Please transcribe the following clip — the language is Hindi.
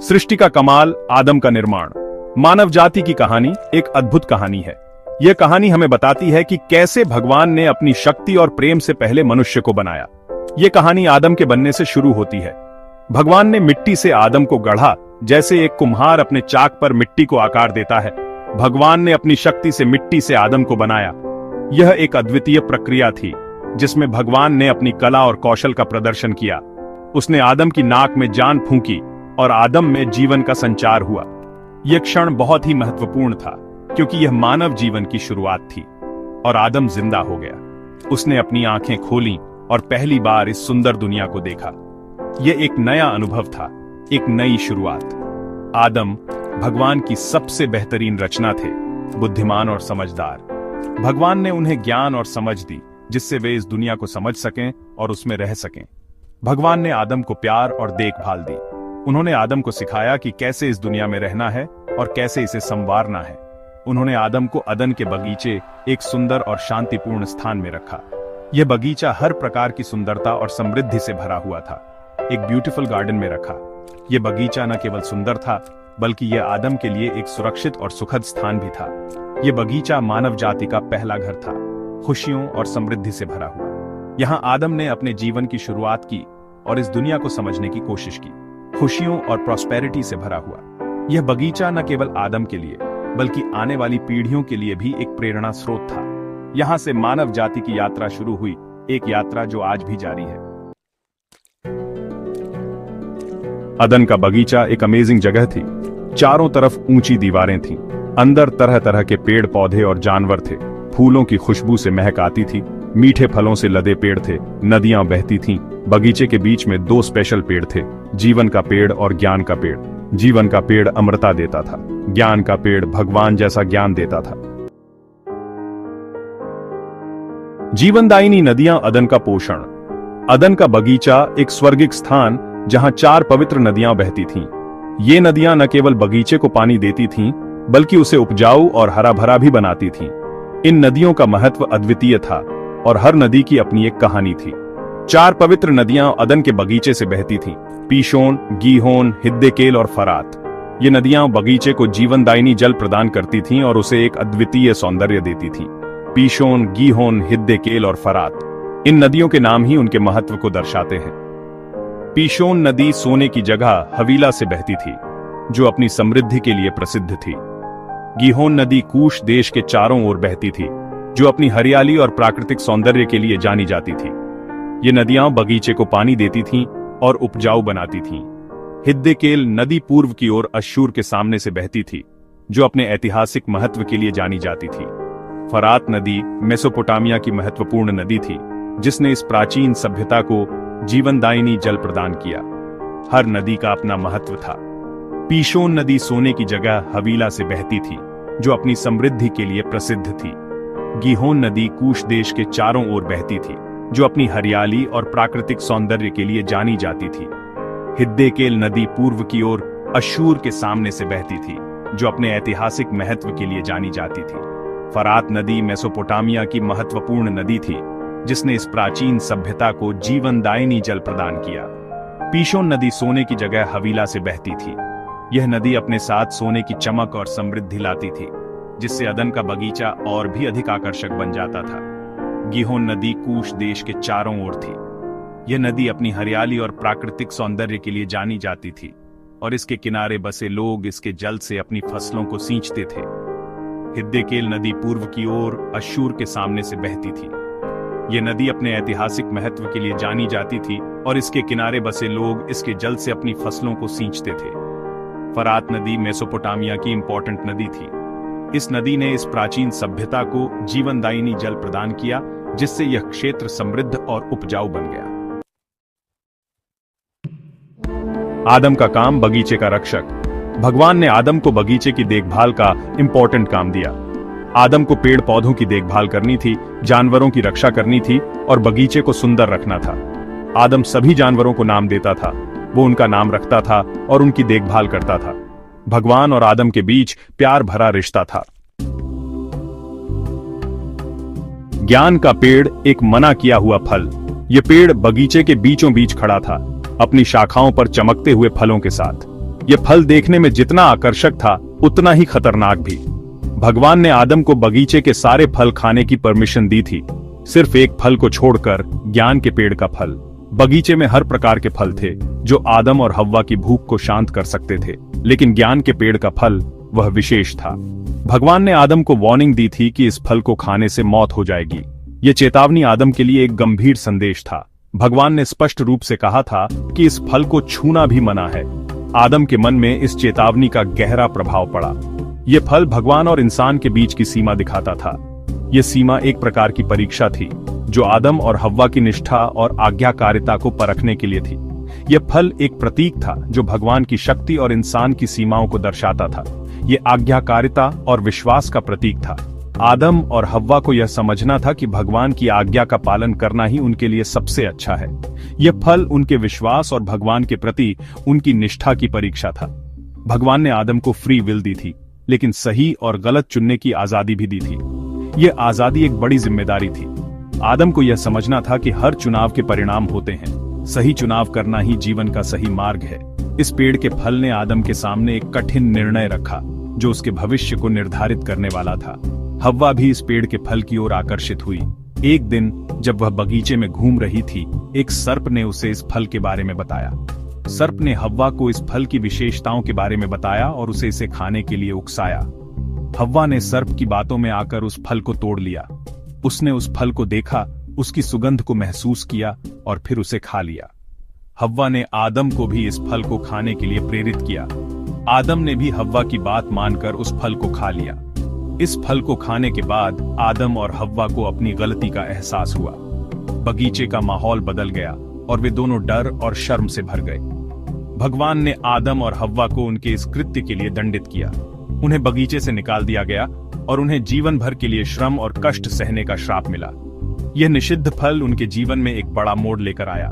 सृष्टि का कमाल, आदम का निर्माण। मानव जाति की कहानी एक अद्भुत कहानी है। यह कहानी हमें बताती है कि कैसे भगवान ने अपनी शक्ति और प्रेम से पहले मनुष्य को बनाया। यह कहानी आदम के बनने से शुरू होती है। भगवान ने मिट्टी से आदम को गढ़ा, जैसे एक कुम्हार अपने चाक पर मिट्टी को आकार देता है। भगवान ने अपनी शक्ति से मिट्टी से आदम को बनाया। यह एक अद्वितीय प्रक्रिया थी, जिसमें भगवान ने अपनी कला और कौशल का प्रदर्शन किया। उसने आदम की नाक में जान फूंकी और आदम में जीवन का संचार हुआ। यह क्षण बहुत ही महत्वपूर्ण था, क्योंकि यह मानव जीवन की शुरुआत थी और आदम जिंदा हो गया। उसने अपनी आंखें खोलीं और पहली बार इस सुंदर दुनिया को देखा। यह एक नया अनुभव था, एक नई शुरुआत। आदम भगवान की सबसे बेहतरीन रचना थे, बुद्धिमान और समझदार। भगवान ने उन्हें ज्ञान और समझ दी, जिससे वे इस दुनिया को समझ सकें और उसमें रह सकें। भगवान ने आदम को प्यार और देखभाल दी। उन्होंने आदम को सिखाया कि कैसे इस दुनिया में रहना है और कैसे इसे संवारना है। उन्होंने आदम को अदन के बगीचे, एक सुंदर और शांतिपूर्ण स्थान में रखा। यह बगीचा हर प्रकार की सुंदरता और समृद्धि से भरा हुआ था। एक ब्यूटीफुल गार्डन में रखा। यह बगीचा न केवल सुंदर था, बल्कि यह आदम के लिए एक सुरक्षित और सुखद स्थान भी था। यह बगीचा मानव जाति का पहला घर था, खुशियों और समृद्धि से भरा हुआ। यहाँ आदम ने अपने जीवन की शुरुआत की और इस दुनिया को समझने की कोशिश की, खुशियों और प्रॉस्पेरिटी से भरा हुआ। यह बगीचा न केवल आदम के लिए, बल्कि आने वाली पीढ़ियों के लिए भी एक प्रेरणा स्रोत था। यहाँ से मानव जाति की यात्रा शुरू हुई, एक यात्रा जो आज भी जारी है। अदन का बगीचा एक अमेजिंग जगह थी। चारों तरफ ऊंची दीवारें थीं। अंदर तरह तरह के पेड़ पौधे और जानवर थे। फूलों की खुशबू से महक आती थी। मीठे फलों से लदे पेड़ थे। नदियां बहती थीं। बगीचे के बीच में दो स्पेशल पेड़ थे, जीवन का पेड़ और ज्ञान का पेड़। जीवन का पेड़ अमृता देता था, ज्ञान का पेड़ भगवान जैसा ज्ञान देता था। जीवनदायिनी नदियां अदन का पोषण। अदन का बगीचा एक स्वर्गिक स्थान, जहां 4 पवित्र नदियां बहती थीं। ये नदियां न केवल बगीचे को पानी देती थीं, बल्कि उसे उपजाऊ और हरा भरा भी बनाती थीं। इन नदियों का महत्व अद्वितीय था और हर नदी की अपनी एक कहानी थी। 4 पवित्र नदियां अदन के बगीचे से बहती थीं, पीशोन, गीहोन, हिद्देकेल और फरात। ये नदियां बगीचे को जीवनदायिनी जल प्रदान करती थीं और उसे एक अद्वितीय सौंदर्य देती थीं। पीशोन, गीहोन, हिद्देकेल और फरात, इन नदियों के नाम ही उनके महत्व को दर्शाते हैं। पीशोन नदी सोने की जगह हवीला से बहती थी, जो अपनी समृद्धि के लिए प्रसिद्ध थी। गीहोन नदी कूश देश के चारों ओर बहती थी, जो अपनी हरियाली और प्राकृतिक सौंदर्य के लिए जानी जाती थी। ये नदियां बगीचे को पानी देती थीं और उपजाऊ बनाती थीं। हिद्देकेल नदी पूर्व की ओर अश्शूर के सामने से बहती थी, जो अपने ऐतिहासिक महत्व के लिए जानी जाती थी। फरात नदी मेसोपोटामिया की महत्वपूर्ण नदी थी, जिसने इस प्राचीन सभ्यता को जीवनदायिनी जल प्रदान किया। हर नदी का अपना महत्व था। पीशोन नदी सोने की जगह हवीला से बहती थी, जो अपनी समृद्धि के लिए प्रसिद्ध थी। गीहोन नदी कूश देश के चारों ओर बहती थी, जो अपनी हरियाली और प्राकृतिक सौंदर्य के लिए जानी जाती थी। हिद्देकेल नदी पूर्व की ओर अश्शूर के सामने से बहती थी, जो अपने ऐतिहासिक महत्व के लिए जानी जाती थी। फरात नदी मेसोपोटामिया की महत्वपूर्ण नदी थी, जिसने इस प्राचीन सभ्यता को जीवनदायिनी जल प्रदान किया। पीशोन नदी सोने की जगह हवीला से बहती थी। यह नदी अपने साथ सोने की चमक और समृद्धि लाती थी, जिससे अदन का बगीचा और भी अधिक आकर्षक बन जाता था। गीहोन नदी कूश देश के चारों ओर थी। यह नदी अपनी हरियाली और प्राकृतिक सौंदर्य के लिए जानी जाती थी, और इसके किनारे बसे लोग इसके जल से अपनी फसलों को सींचते थे। हिद्देकेल नदी पूर्व की ओर अश्शूर के सामने से बहती थी। यह नदी अपने ऐतिहासिक महत्व के लिए जानी जाती थी, और इसके किनारे बसे लोग इसके जल से अपनी फसलों को सींचते थे। फरात नदी मेसोपोटामिया की इंपॉर्टेंट नदी थी। इस नदी ने इस प्राचीन सभ्यता को जीवनदायिनी जल प्रदान किया, जिससे यह क्षेत्र समृद्ध और उपजाऊ बन गया। आदम का काम बगीचे का रक्षक। भगवान ने आदम को बगीचे की देखभाल का इंपॉर्टेंट काम दिया। आदम को पेड़ पौधों की देखभाल करनी थी, जानवरों की रक्षा करनी थी और बगीचे को सुंदर रखना था। आदम सभी जानवरों को नाम देता था, वो उनका नाम रखता था और उनकी देखभाल करता था। भगवान और आदम के बीच प्यार भरा रिश्ता था। ज्ञान का पेड़ एक मना किया हुआ फल। यह पेड़ बगीचे के बीचों बीच खड़ा था, अपनी शाखाओं पर चमकते हुए फलों के साथ। यह फल देखने में जितना आकर्षक था उतना ही खतरनाक भी। भगवान ने आदम को बगीचे के सारे फल खाने की परमिशन दी थी, सिर्फ एक फल को छोड़कर, ज्ञान के पेड़ का फल। बगीचे में हर प्रकार के फल थे जो आदम और हव्वा की भूख को शांत कर सकते थे, लेकिन ज्ञान के पेड़ का फल वह विशेष था। भगवान ने आदम को वार्निंग दी थी कि इस फल को खाने से मौत हो जाएगी। यह चेतावनी आदम के लिए एक गंभीर संदेश था। भगवान ने स्पष्ट रूप से कहा था कि इस फल को छूना भी मना है। आदम के मन में इस चेतावनी का गहरा प्रभाव पड़ा। यह फल भगवान और इंसान के बीच की सीमा दिखाता था। यह सीमा एक प्रकार की परीक्षा थी जो आदम और हव्वा की निष्ठा और आज्ञाकारिता को परखने के लिए थी। यह फल एक प्रतीक था जो भगवान की शक्ति और इंसान की सीमाओं को दर्शाता था। यह आज्ञाकारिता और विश्वास का प्रतीक था। आदम और हव्वा को यह समझना था कि भगवान की आज्ञा का पालन करना ही उनके लिए सबसे अच्छा है। यह फल उनके विश्वास और भगवान के प्रति उनकी निष्ठा की परीक्षा था। भगवान ने आदम को फ्री विल दी थी, लेकिन सही और गलत चुनने की आजादी भी दी थी। यह आजादी एक बड़ी जिम्मेदारी थी। आदम को यह समझना था कि हर चुनाव के परिणाम होते हैं। सही चुनाव करना ही जीवन का सही मार्ग है। इस पेड़ के फल ने आदम के सामने एक कठिन निर्णय रखा जो उसके भविष्य को निर्धारित करने वाला था। हव्वा भी इस पेड़ के फल की ओर आकर्षित हुई। एक दिन जब वह बगीचे में घूम रही थी, एक सर्प ने उसे इस फल के बारे में बताया। सर्प ने हव्वा को इस फल की विशेषताओं के बारे में बताया और उसे इसे खाने के लिए उकसाया। हव्वा ने सर्प की बातों में आकर उस फल को तोड़ लिया। उसने उस फल को देखा, उसकी सुगंध को महसूस किया और फिर उसे खा लिया। हव्वा ने आदम को भी इस फल को खाने के लिए प्रेरित किया। आदम ने भी हव्वा की बात मानकर उस फल को खा लिया। इस फल को खाने के बाद आदम और हव्वा को अपनी गलती का एहसास हुआ। बगीचे का माहौल बदल गया और वे दोनों डर और शर्म से भर गए। भगवान ने आदम और हव्वा को उनके इस कृत्य के लिए दंडित किया। उन्हें बगीचे से निकाल दिया गया और उन्हें जीवन भर के लिए श्रम और कष्ट सहने का श्राप मिला। यह निषिद्ध फल उनके जीवन में एक बड़ा मोड़ लेकर आया।